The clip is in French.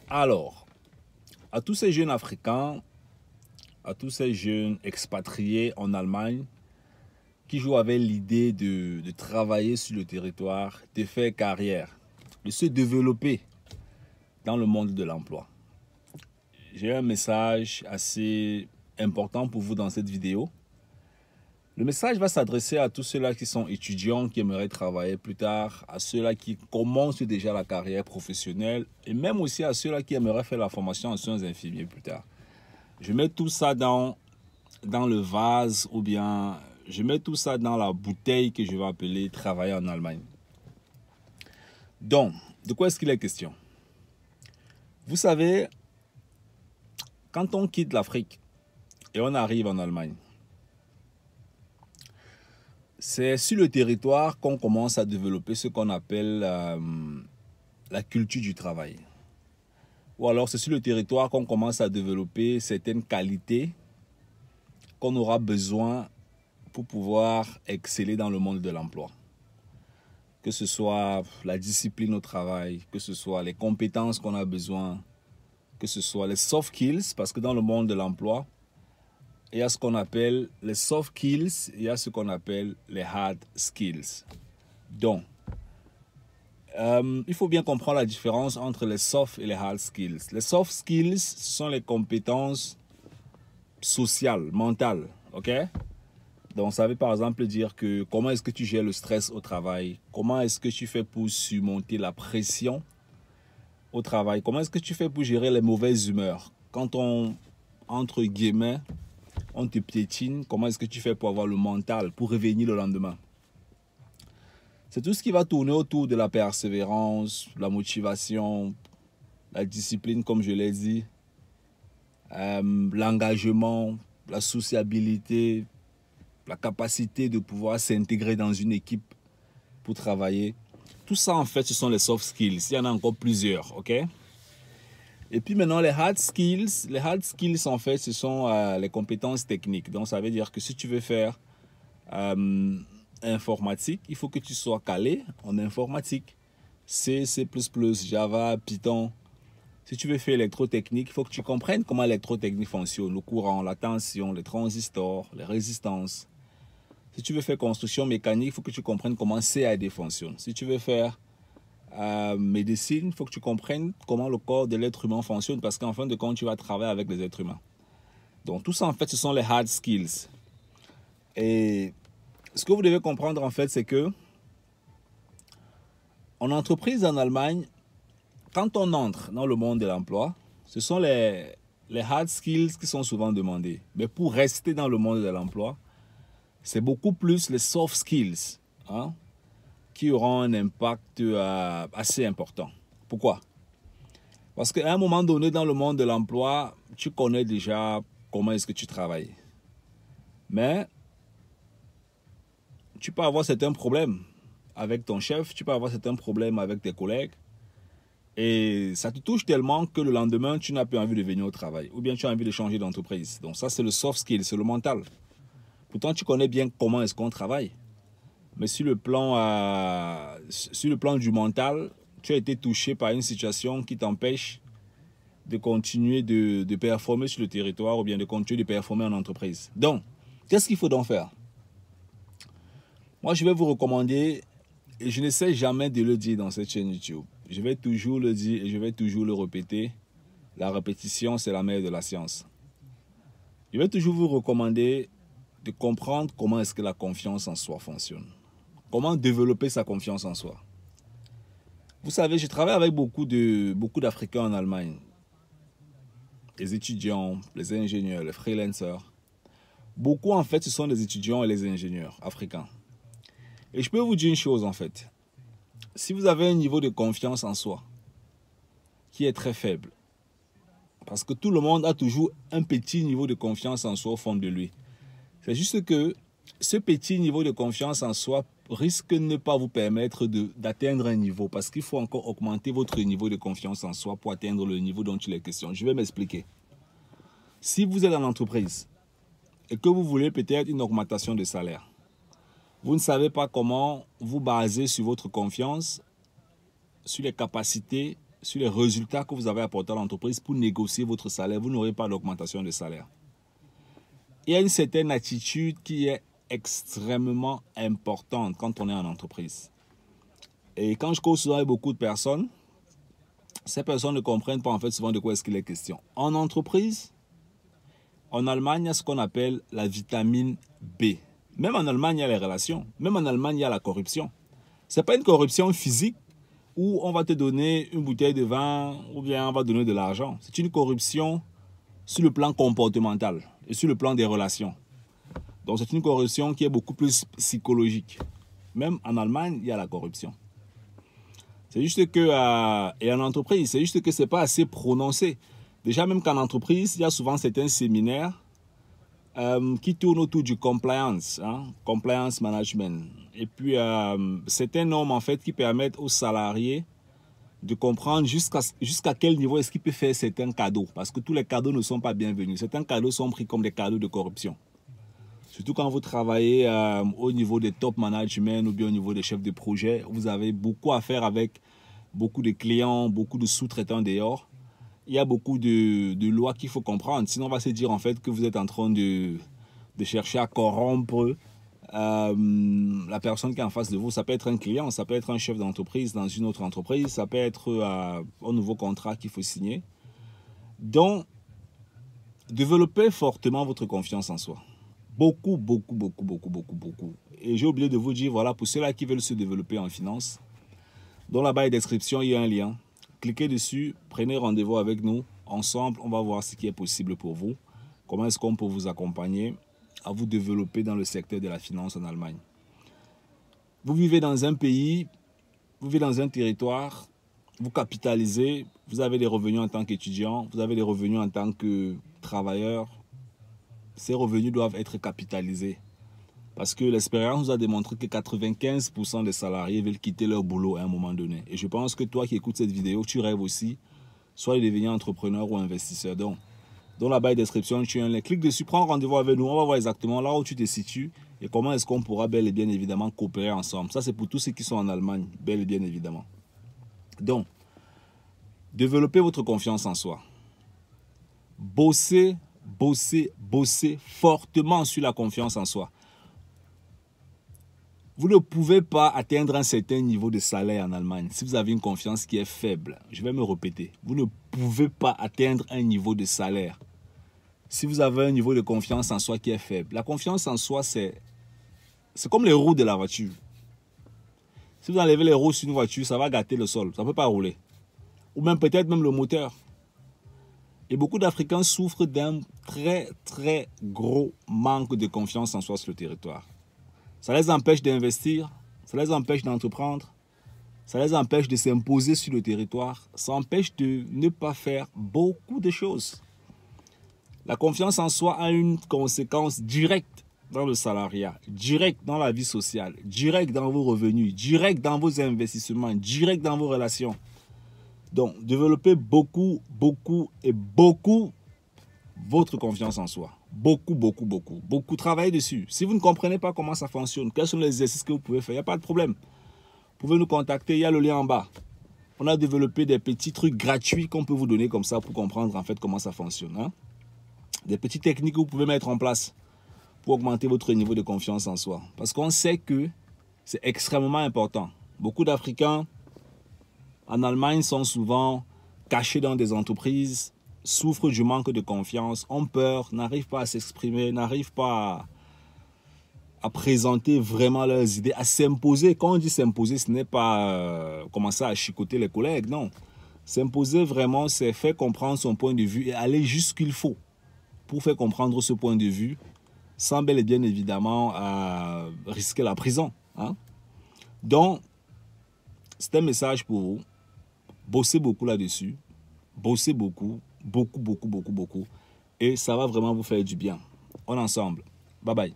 Alors, à tous ces jeunes Africains, à tous ces jeunes expatriés en Allemagne qui jouent avec l'idée de travailler sur le territoire, de faire carrière, de se développer dans le monde de l'emploi. J'ai un message assez important pour vous dans cette vidéo. Le message va s'adresser à tous ceux-là qui sont étudiants, qui aimeraient travailler plus tard, à ceux-là qui commencent déjà la carrière professionnelle et même aussi à ceux-là qui aimeraient faire la formation en soins infirmiers plus tard. Je mets tout ça dans le vase ou bien je mets tout ça dans la bouteille que je vais appeler travailler en Allemagne. Donc, de quoi est-ce qu'il est question? Vous savez, quand on quitte l'Afrique et on arrive en Allemagne, c'est sur le territoire qu'on commence à développer ce qu'on appelle la culture du travail. Ou alors c'est sur le territoire qu'on commence à développer certaines qualités qu'on aura besoin pour pouvoir exceller dans le monde de l'emploi. Que ce soit la discipline au travail, que ce soit les compétences qu'on a besoin, que ce soit les soft skills, parce que dans le monde de l'emploi, il y a ce qu'on appelle les soft skills, il y a ce qu'on appelle les hard skills. Donc, il faut bien comprendre la différence entre les soft et les hard skills. Les soft skills, ce sont les compétences sociales, mentales, ok? Donc, ça veut par exemple dire que comment est-ce que tu gères le stress au travail? Comment est-ce que tu fais pour surmonter la pression au travail? Comment est-ce que tu fais pour gérer les mauvaises humeurs? Quand on, entre guillemets, on te piétine, comment est-ce que tu fais pour avoir le mental, pour revenir le lendemain? C'est tout ce qui va tourner autour de la persévérance, la motivation, la discipline, comme je l'ai dit, l'engagement, la sociabilité, la capacité de pouvoir s'intégrer dans une équipe pour travailler. Tout ça, en fait, ce sont les soft skills. Il y en a encore plusieurs, ok? Et puis maintenant, les hard skills, en fait, ce sont les compétences techniques. Donc, ça veut dire que si tu veux faire informatique, il faut que tu sois calé en informatique. C, C++, Java, Python. Si tu veux faire électrotechnique, il faut que tu comprennes comment l'électrotechnique fonctionne. Le courant, la tension, les transistors, les résistances. Si tu veux faire construction mécanique, il faut que tu comprennes comment CAD fonctionne. Si tu veux faire médecine, il faut que tu comprennes comment le corps de l'être humain fonctionne parce qu'en fin de compte, tu vas travailler avec les êtres humains. Donc tout ça, en fait, ce sont les hard skills. Et ce que vous devez comprendre, en fait, c'est que en entreprise en Allemagne, quand on entre dans le monde de l'emploi, ce sont les hard skills qui sont souvent demandés. Mais pour rester dans le monde de l'emploi, c'est beaucoup plus les soft skills qui auront un impact assez important. Pourquoi? Parce qu'à un moment donné, dans le monde de l'emploi, tu connais déjà comment est-ce que tu travailles. Mais tu peux avoir certains problèmes avec ton chef, tu peux avoir certains problèmes avec tes collègues. Et ça te touche tellement que le lendemain, tu n'as plus envie de venir au travail. Ou bien tu as envie de changer d'entreprise. Donc ça, c'est le soft skill, c'est le mental. Pourtant, tu connais bien comment est-ce qu'on travaille. Mais sur le plan du mental, tu as été touché par une situation qui t'empêche de continuer de performer sur le territoire ou bien de continuer de performer en entreprise. Donc, qu'est-ce qu'il faut donc faire? Moi, je vais vous recommander, et je n'essaie jamais de le dire dans cette chaîne YouTube. Je vais toujours le dire et je vais toujours le répéter. La répétition, c'est la mère de la science. Je vais toujours vous recommander de comprendre comment est-ce que la confiance en soi fonctionne. Comment développer sa confiance en soi. Vous savez, je travaille avec beaucoup d'Africains en Allemagne. Les étudiants, les ingénieurs, les freelancers. Beaucoup, en fait, ce sont les étudiants et les ingénieurs africains. Et je peux vous dire une chose, en fait. Si vous avez un niveau de confiance en soi qui est très faible, parce que tout le monde a toujours un petit niveau de confiance en soi au fond de lui. C'est juste que ce petit niveau de confiance en soi risque de ne pas vous permettre d'atteindre un niveau parce qu'il faut encore augmenter votre niveau de confiance en soi pour atteindre le niveau dont il est question. Je vais m'expliquer. Si vous êtes en entreprise et que vous voulez peut-être une augmentation de salaire, vous ne savez pas comment vous baser sur votre confiance, sur les capacités sur les résultats que vous avez apportés à l'entreprise pour négocier votre salaire. Vous n'aurez pas d'augmentation de salaire. Il y a une certaine attitude qui est extrêmement importante quand on est en entreprise. Et quand je cause souvent avec beaucoup de personnes, ces personnes ne comprennent pas en fait souvent de quoi est-ce qu'il est question. En entreprise, en Allemagne, il y a ce qu'on appelle la vitamine B. Même en Allemagne, il y a les relations. Même en Allemagne, il y a la corruption. Ce n'est pas une corruption physique où on va te donner une bouteille de vin ou bien on va donner de l'argent. C'est une corruption sur le plan comportemental et sur le plan des relations. Donc c'est une corruption qui est beaucoup plus psychologique. Même en Allemagne, il y a la corruption. C'est juste que, et en entreprise, c'est juste que ce n'est pas assez prononcé. Déjà, même qu'en entreprise, il y a souvent certains séminaires qui tournent autour du compliance, compliance management. Et puis, certaines normes en fait qui permettent aux salariés de comprendre jusqu'à quel niveau est-ce qu'il peut faire certains cadeaux. Parce que tous les cadeaux ne sont pas bienvenus. Certains cadeaux sont pris comme des cadeaux de corruption. Surtout quand vous travaillez au niveau des top management ou bien au niveau des chefs de projet, vous avez beaucoup à faire avec beaucoup de clients, beaucoup de sous-traitants dehors. Il y a beaucoup de lois qu'il faut comprendre. Sinon, on va se dire en fait que vous êtes en train de chercher à corrompre la personne qui est en face de vous. Ça peut être un client, ça peut être un chef d'entreprise dans une autre entreprise, ça peut être un nouveau contrat qu'il faut signer. Donc, développez fortement votre confiance en soi. Beaucoup. Et j'ai oublié de vous dire, voilà, pour ceux-là qui veulent se développer en finance, dans la barre de description, il y a un lien. Cliquez dessus, prenez rendez-vous avec nous. Ensemble, on va voir ce qui est possible pour vous. Comment est-ce qu'on peut vous accompagner à vous développer dans le secteur de la finance en Allemagne. Vous vivez dans un pays, vous vivez dans un territoire, vous capitalisez, vous avez des revenus en tant qu'étudiant, vous avez des revenus en tant que travailleur. Ces revenus doivent être capitalisés. Parce que l'expérience nous a démontré que 95% des salariés veulent quitter leur boulot à un moment donné. Et je pense que toi qui écoutes cette vidéo, tu rêves aussi soit de devenir entrepreneur ou investisseur. Donc, dans la barre de description, tu as un lien. Clique dessus, prends rendez-vous avec nous. On va voir exactement là où tu te situes et comment est-ce qu'on pourra bel et bien évidemment coopérer ensemble. Ça, c'est pour tous ceux qui sont en Allemagne, bel et bien évidemment. Donc, développez votre confiance en soi. Bossez fortement sur la confiance en soi. Vous ne pouvez pas atteindre un certain niveau de salaire en Allemagne si vous avez une confiance qui est faible. Je vais me répéter. Vous ne pouvez pas atteindre un niveau de salaire si vous avez un niveau de confiance en soi qui est faible. La confiance en soi, c'est comme les roues de la voiture. Si vous enlevez les roues sur une voiture, ça va gâter le sol. Ça ne peut pas rouler. Ou même peut-être même le moteur. Et beaucoup d'Africains souffrent d'un très gros manque de confiance en soi sur le territoire. Ça les empêche d'investir, ça les empêche d'entreprendre, ça les empêche de s'imposer sur le territoire, ça empêche de ne pas faire beaucoup de choses. La confiance en soi a une conséquence directe dans le salariat, directe dans la vie sociale, directe dans vos revenus, directe dans vos investissements, directe dans vos relations. Donc, développez beaucoup votre confiance en soi. Beaucoup. Travaillez dessus. Si vous ne comprenez pas comment ça fonctionne, quels sont les exercices que vous pouvez faire, il n'y a pas de problème. Vous pouvez nous contacter, il y a le lien en bas. On a développé des petits trucs gratuits qu'on peut vous donner comme ça pour comprendre en fait comment ça fonctionne. Des petites techniques que vous pouvez mettre en place pour augmenter votre niveau de confiance en soi. Parce qu'on sait que c'est extrêmement important. Beaucoup d'Africains en Allemagne sont souvent cachés dans des entreprises, souffrent du manque de confiance, ont peur, n'arrivent pas à s'exprimer, n'arrivent pas à présenter vraiment leurs idées, à s'imposer. Quand on dit s'imposer, ce n'est pas commencer à chicoter les collègues, non. S'imposer vraiment, c'est faire comprendre son point de vue et aller jusqu'il faut pour faire comprendre ce point de vue sans bel et bien évidemment risquer la prison. Donc, c'est un message pour vous. Bossez beaucoup là-dessus. Bossez beaucoup. Beaucoup. Et ça va vraiment vous faire du bien. On est ensemble. Bye bye.